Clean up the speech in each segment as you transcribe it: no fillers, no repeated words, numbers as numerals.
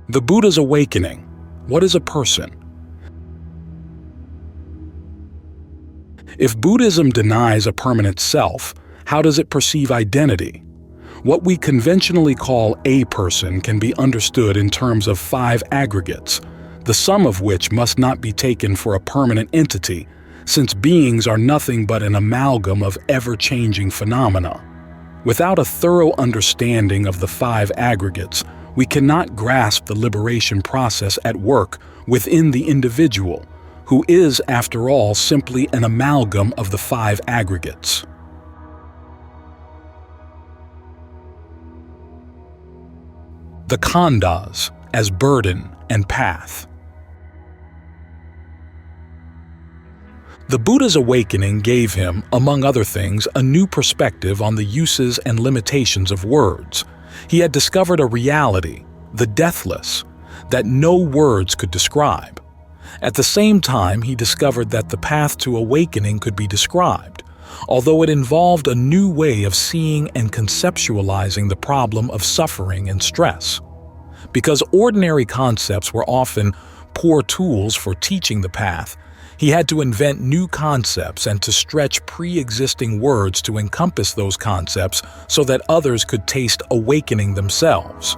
The Buddha's awakening. What is a person? If Buddhism denies a permanent self, how does it perceive identity? What we conventionally call a person can be understood in terms of 5 aggregates, the sum of which must not be taken for a permanent entity, since beings are nothing but an amalgam of ever-changing phenomena. Without a thorough understanding of the 5 aggregates, we cannot grasp the liberation process at work within the individual, who is, after all, simply an amalgam of the 5 aggregates. The Khandhas as burden and path. The Buddha's awakening gave him, among other things, a new perspective on the uses and limitations of words. He had discovered a reality, the deathless, that no words could describe. At the same time, he discovered that the path to awakening could be described, although it involved a new way of seeing and conceptualizing the problem of suffering and stress. Because ordinary concepts were often poor tools for teaching the path, he had to invent new concepts and to stretch pre-existing words to encompass those concepts so that others could taste awakening themselves.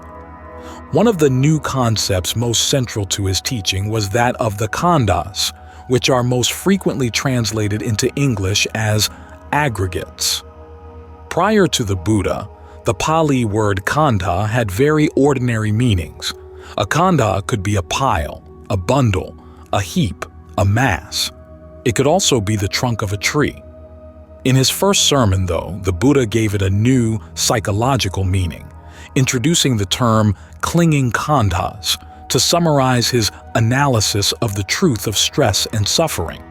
One of the new concepts most central to his teaching was that of the Khandhas, which are most frequently translated into English as aggregates. Prior to the Buddha, the Pali word khandha had very ordinary meanings. A khandha could be a pile, a bundle, a heap, a mass. It could also be the trunk of a tree. In his first sermon, though, the Buddha gave it a new psychological meaning, introducing the term clinging khandhas to summarize his analysis of the truth of stress and suffering.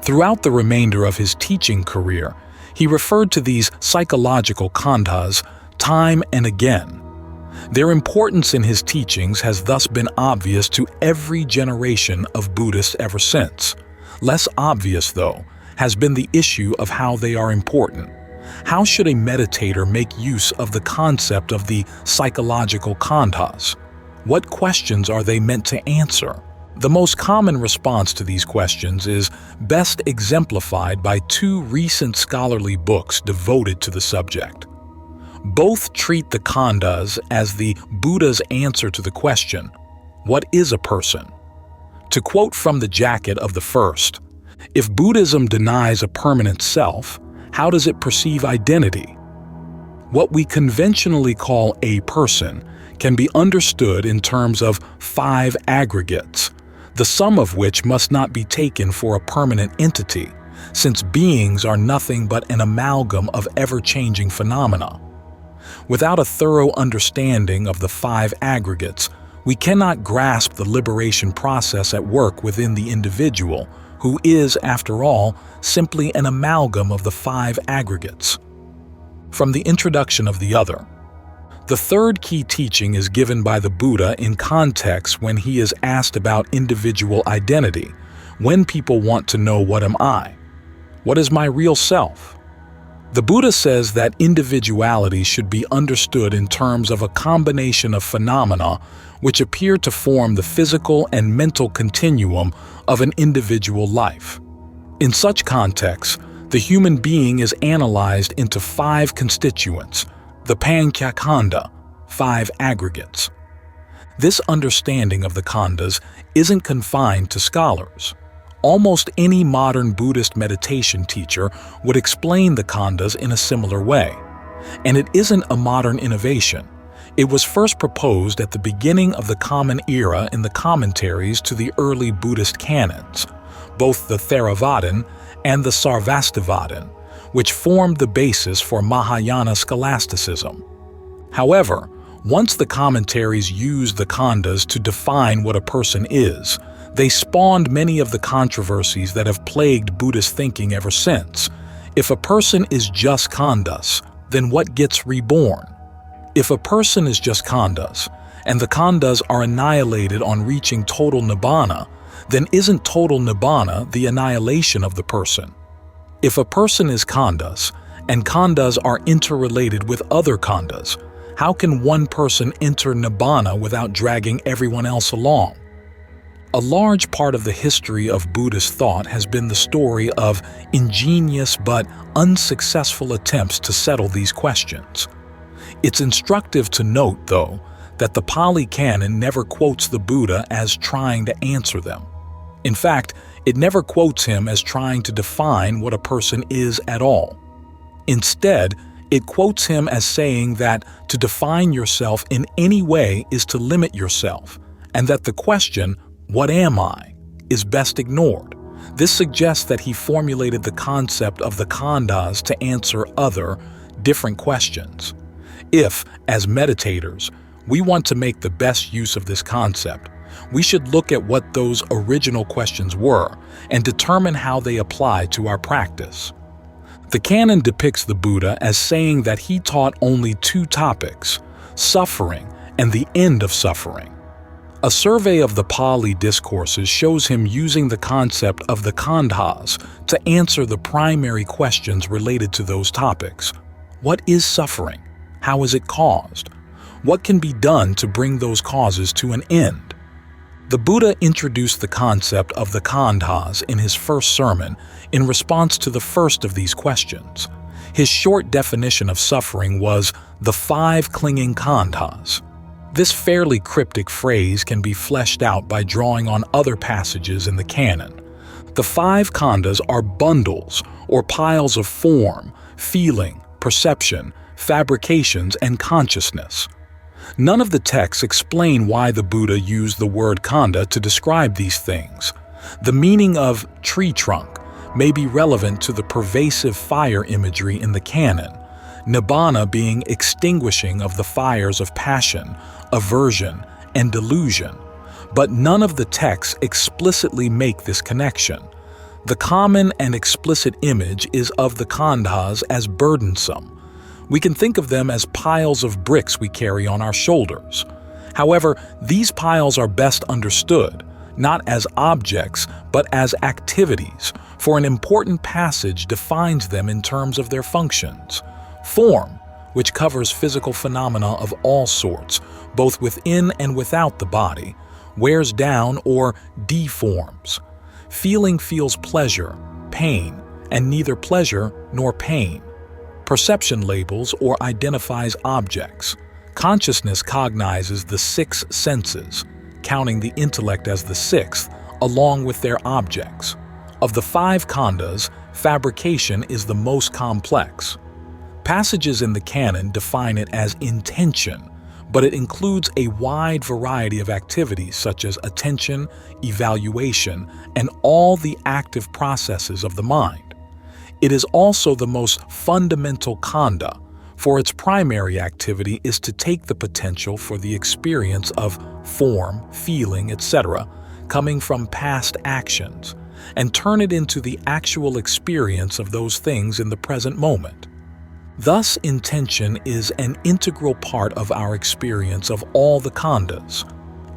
Throughout the remainder of his teaching career, he referred to these psychological khandhas time and again. Their importance in his teachings has thus been obvious to every generation of Buddhists ever since. Less obvious, though, has been the issue of how they are important. How should a meditator make use of the concept of the psychological khandhas? What questions are they meant to answer? The most common response to these questions is best exemplified by 2 recent scholarly books devoted to the subject. Both treat the Khandhas as the Buddha's answer to the question, what is a person? To quote from the jacket of the first, if Buddhism denies a permanent self, how does it perceive identity? What we conventionally call a person can be understood in terms of 5 aggregates, the sum of which must not be taken for a permanent entity, since beings are nothing but an amalgam of ever-changing phenomena. Without a thorough understanding of the 5 aggregates, we cannot grasp the liberation process at work within the individual, who is, after all, simply an amalgam of the 5 aggregates. From the introduction of the other. The third key teaching is given by the Buddha in context when he is asked about individual identity, when people want to know what am I? What is my real self? The Buddha says that individuality should be understood in terms of a combination of phenomena which appear to form the physical and mental continuum of an individual life. In such contexts, the human being is analyzed into 5 constituents, the Panchakhanda, 5 aggregates. This understanding of the khandhas isn't confined to scholars. Almost any modern Buddhist meditation teacher would explain the khandhas in a similar way. And it isn't a modern innovation. It was first proposed at the beginning of the Common Era in the commentaries to the early Buddhist canons, both the Theravadan and the Sarvastivadin, which formed the basis for Mahayana scholasticism. However, once the commentaries used the khandhas to define what a person is, they spawned many of the controversies that have plagued Buddhist thinking ever since. If a person is just khandhas, then what gets reborn? If a person is just khandhas, and the khandhas are annihilated on reaching total nibbana, then isn't total nibbana the annihilation of the person? If a person is khandhas, and khandhas are interrelated with other khandhas, How can one person enter nibbana without dragging everyone else along? A large part of the history of Buddhist thought has been the story of ingenious but unsuccessful attempts to settle these questions. It's instructive to note, though, that the Pali Canon never quotes the Buddha as trying to answer them. In fact, it never quotes him as trying to define what a person is at all. Instead, it quotes him as saying that to define yourself in any way is to limit yourself, and that the question, "What am I?" is best ignored. This suggests that he formulated the concept of the Khandhas to answer other, different questions. If, as meditators, we want to make the best use of this concept, we should look at what those original questions were and determine how they apply to our practice. The canon depicts the Buddha as saying that he taught only two topics, suffering and the end of suffering. A survey of the Pali discourses shows him using the concept of the Khandhas to answer the primary questions related to those topics. What is suffering? How is it caused? What can be done to bring those causes to an end? The Buddha introduced the concept of the Khandhas in his first sermon in response to the first of these questions. His short definition of suffering was the 5 clinging Khandhas. This fairly cryptic phrase can be fleshed out by drawing on other passages in the canon. The 5 Khandhas are bundles or piles of form, feeling, perception, fabrications, and consciousness. None of the texts explain why the Buddha used the word khandha to describe these things. The meaning of tree trunk may be relevant to the pervasive fire imagery in the canon, nibbana being extinguishing of the fires of passion, aversion, and delusion, but none of the texts explicitly make this connection. The common and explicit image is of the khandhas as burdensome. We can think of them as piles of bricks we carry on our shoulders. However, these piles are best understood, not as objects, but as activities, for an important passage defines them in terms of their functions. Form, which covers physical phenomena of all sorts, both within and without the body, wears down or deforms. Feeling feels pleasure, pain, and neither pleasure nor pain. Perception labels or identifies objects. Consciousness cognizes the 6 senses, counting the intellect as the 6th, along with their objects. Of the 5 khandhas, fabrication is the most complex. Passages in the canon define it as intention, but it includes a wide variety of activities such as attention, evaluation, and all the active processes of the mind. It is also the most fundamental khandha, for its primary activity is to take the potential for the experience of form, feeling, etc., coming from past actions, and turn it into the actual experience of those things in the present moment. Thus, intention is an integral part of our experience of all the khandhas.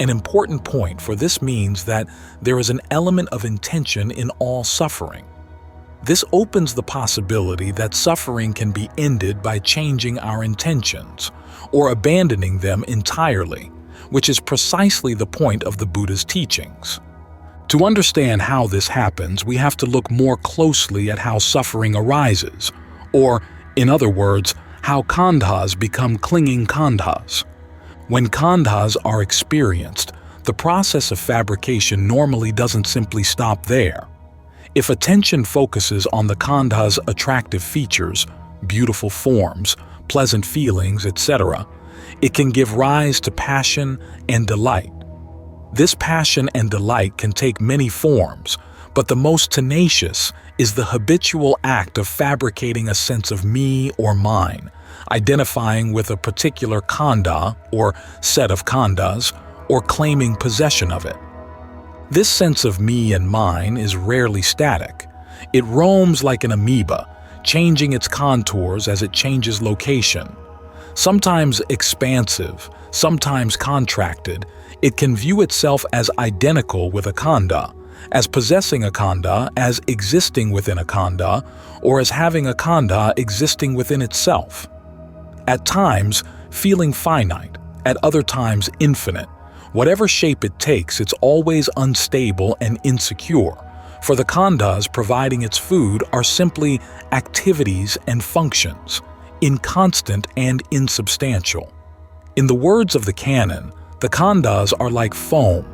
An important point, for this means that there is an element of intention in all suffering. This opens the possibility that suffering can be ended by changing our intentions or abandoning them entirely, which is precisely the point of the Buddha's teachings. To understand how this happens, we have to look more closely at how suffering arises, or, in other words, how khandhas become clinging khandhas. When khandhas are experienced, the process of fabrication normally doesn't simply stop there. If attention focuses on the khandha's attractive features, beautiful forms, pleasant feelings, etc., it can give rise to passion and delight. This passion and delight can take many forms, but the most tenacious is the habitual act of fabricating a sense of me or mine, identifying with a particular khandha or set of khandhas, or claiming possession of it. This sense of me and mine is rarely static. It roams like an amoeba, changing its contours as it changes location. Sometimes expansive, sometimes contracted, it can view itself as identical with a khandha, as possessing a khandha, as existing within a khandha, or as having a khandha existing within itself. At times, feeling finite, at other times infinite. Whatever shape it takes, it's always unstable and insecure, for the Khandhas providing its food are simply activities and functions, inconstant and insubstantial. In the words of the canon, the Khandhas are like foam,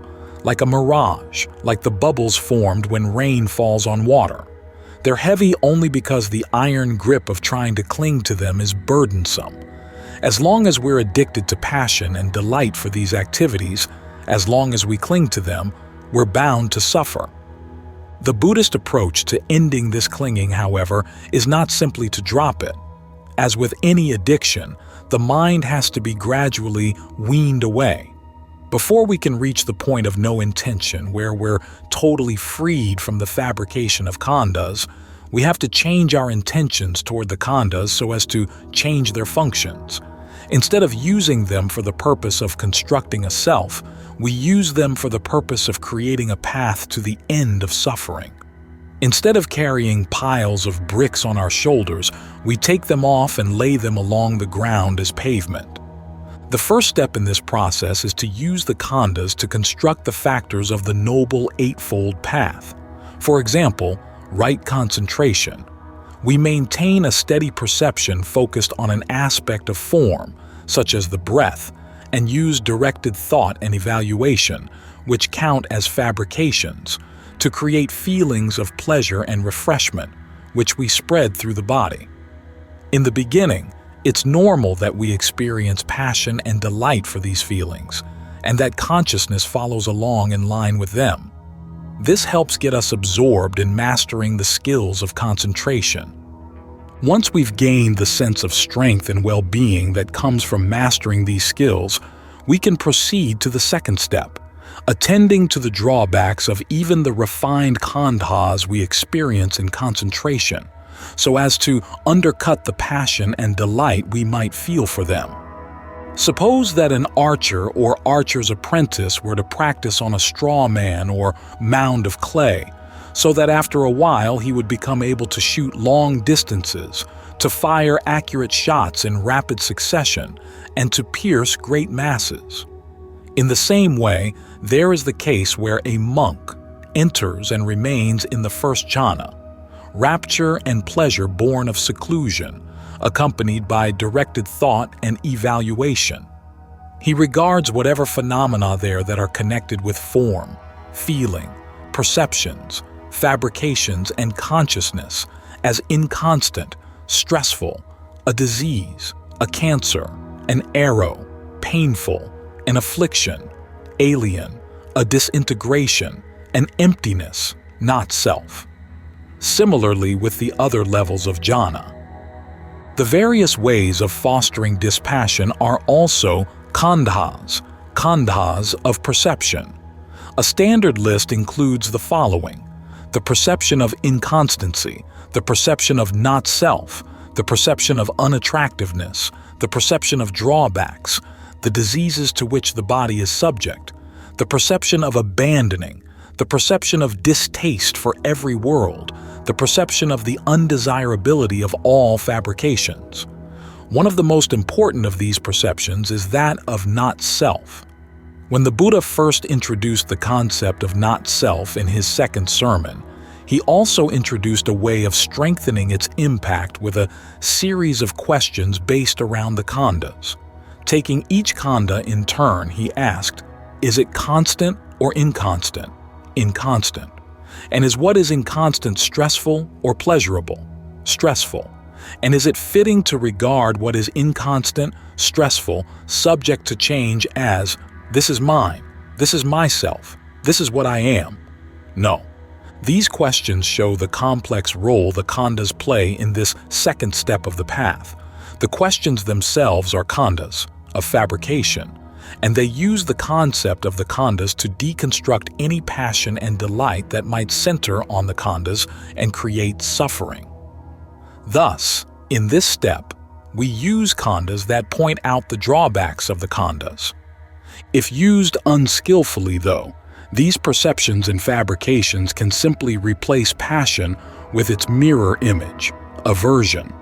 like a mirage, like the bubbles formed when rain falls on water. They're heavy only because the iron grip of trying to cling to them is burdensome. As long as we're addicted to passion and delight for these activities, as long as we cling to them, we're bound to suffer. The Buddhist approach to ending this clinging, however, is not simply to drop it. As with any addiction, the mind has to be gradually weaned away. Before we can reach the point of no intention, where we're totally freed from the fabrication of Khandhas, we have to change our intentions toward the Khandhas so as to change their functions. Instead of using them for the purpose of constructing a self, we use them for the purpose of creating a path to the end of suffering. Instead of carrying piles of bricks on our shoulders, we take them off and lay them along the ground as pavement. The first step in this process is to use the Khandhas to construct the factors of the Noble Eightfold Path. For example, right concentration. We maintain a steady perception focused on an aspect of form, such as the breath, and use directed thought and evaluation, which count as fabrications, to create feelings of pleasure and refreshment, which we spread through the body. In the beginning, it's normal that we experience passion and delight for these feelings, and that consciousness follows along in line with them. This helps get us absorbed in mastering the skills of concentration. Once we've gained the sense of strength and well-being that comes from mastering these skills, we can proceed to the second step, attending to the drawbacks of even the refined Khandhas we experience in concentration, so as to undercut the passion and delight we might feel for them. Suppose that an archer or archer's apprentice were to practice on a straw man or mound of clay, so that after a while he would become able to shoot long distances, to fire accurate shots in rapid succession, and to pierce great masses. In the same way, there is the case where a monk enters and remains in the first jhana, rapture and pleasure born of seclusion, accompanied by directed thought and evaluation. He regards whatever phenomena there that are connected with form, feeling, perceptions, fabrications, and consciousness as inconstant, stressful, a disease, a cancer, an arrow, painful, an affliction, alien, a disintegration, an emptiness, not self. Similarly with the other levels of jhana. The various ways of fostering dispassion are also khandhas of perception. A standard list includes the following: the perception of inconstancy, the perception of not self, the perception of unattractiveness, the perception of drawbacks, the diseases to which the body is subject, the perception of abandoning, the perception of distaste for every world, the perception of the undesirability of all fabrications. One of the most important of these perceptions is that of not self. When the Buddha first introduced the concept of not self in his second sermon, he also introduced a way of strengthening its impact with a series of questions based around the khandhas. Taking each khandha in turn, he asked, is it constant or inconstant? Inconstant. And is what is inconstant stressful or pleasurable? Stressful. And is it fitting to regard what is inconstant, stressful, subject to change as, this is mine, this is myself, this is what I am? No. These questions show the complex role the khandhas play in this second step of the path. The questions themselves are khandhas, of fabrication, and they use the concept of the khandhas to deconstruct any passion and delight that might center on the khandhas and create suffering. Thus, in this step, we use khandhas that point out the drawbacks of the khandhas. If used unskillfully, though, these perceptions and fabrications can simply replace passion with its mirror image, aversion.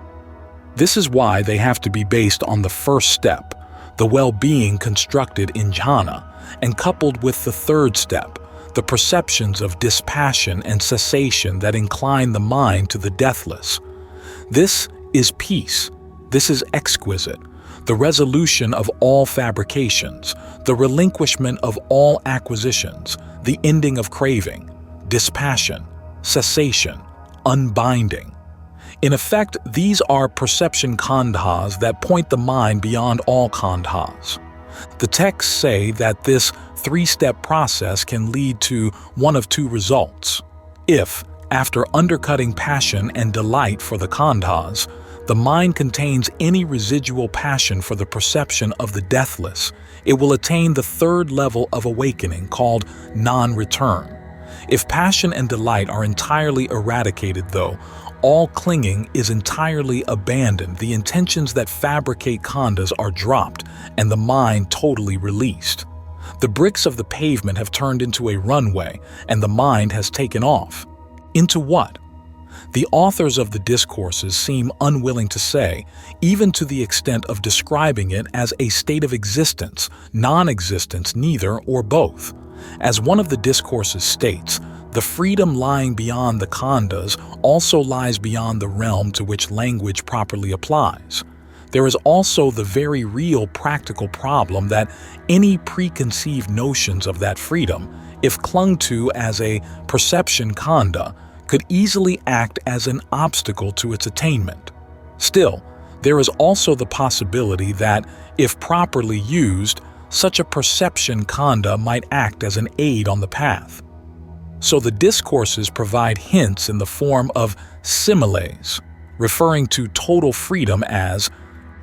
This is why they have to be based on the first step, the well-being constructed in jhana, and coupled with the third step, the perceptions of dispassion and cessation that incline the mind to the deathless. This is peace. This is exquisite, the resolution of all fabrications, the relinquishment of all acquisitions, the ending of craving, dispassion, cessation, unbinding. In effect, these are perception khandhas that point the mind beyond all khandhas. The texts say that this three-step process can lead to one of two results. If, after undercutting passion and delight for the khandhas, the mind contains any residual passion for the perception of the deathless, it will attain the third level of awakening called non-return. If passion and delight are entirely eradicated, though, all clinging is entirely abandoned, the intentions that fabricate khandhas are dropped, and the mind totally released. The bricks of the pavement have turned into a runway, and the mind has taken off. Into what? The authors of the discourses seem unwilling to say, even to the extent of describing it as a state of existence, non-existence, neither or both. As one of the discourses states, the freedom lying beyond the khandhas also lies beyond the realm to which language properly applies. There is also the very real practical problem that any preconceived notions of that freedom, if clung to as a perception khandha, could easily act as an obstacle to its attainment. Still, there is also the possibility that, if properly used, such a perception khandha might act as an aid on the path. So the discourses provide hints in the form of similes, referring to total freedom as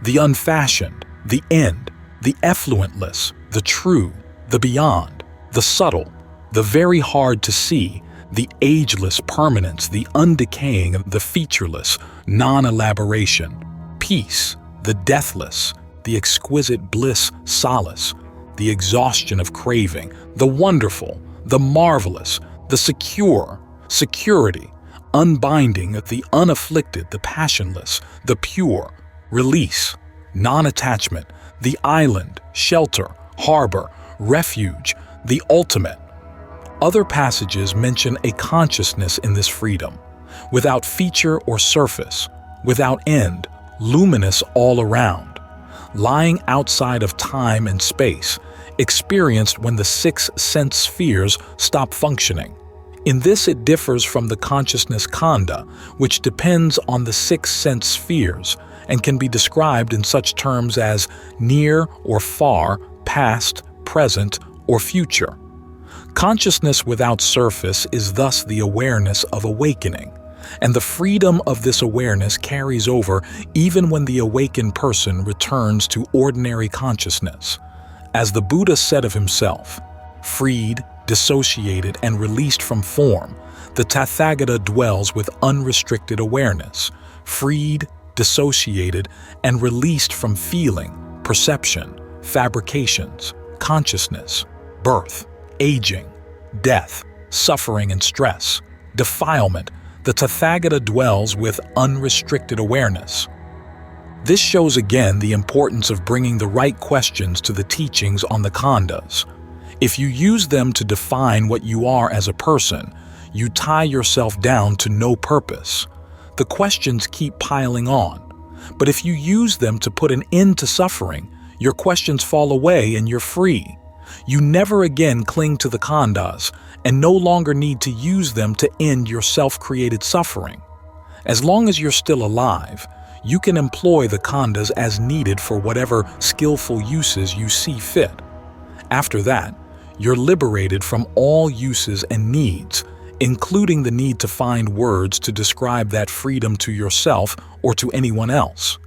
the unfashioned, the end, the effluentless, the true, the beyond, the subtle, the very hard to see, the ageless permanence, the undecaying, the featureless, non-elaboration, peace, the deathless, the exquisite bliss, solace, the exhaustion of craving, the wonderful, the marvelous, the secure, security, unbinding, the unafflicted, the passionless, the pure, release, non-attachment, the island, shelter, harbor, refuge, the ultimate. Other passages mention a consciousness in this freedom, without feature or surface, without end, luminous all around, lying outside of time and space, experienced when the six sense spheres stop functioning. In this it differs from the consciousness khandha, which depends on the six sense spheres and can be described in such terms as near or far, past, present, or future. Consciousness without surface is thus the awareness of awakening, and the freedom of this awareness carries over even when the awakened person returns to ordinary consciousness. As the Buddha said of himself, freed, dissociated, and released from form, the Tathagata dwells with unrestricted awareness, freed, dissociated, and released from feeling, perception, fabrications, consciousness, birth, aging, death, suffering and stress, defilement. The Tathagata dwells with unrestricted awareness. This shows again the importance of bringing the right questions to the teachings on the khandhas. If you use them to define what you are as a person, you tie yourself down to no purpose. The questions keep piling on. But if you use them to put an end to suffering, your questions fall away and you're free. You never again cling to the khandhas and no longer need to use them to end your self-created suffering. As long as you're still alive, you can employ the khandhas as needed for whatever skillful uses you see fit. After that, you're liberated from all uses and needs, including the need to find words to describe that freedom to yourself or to anyone else.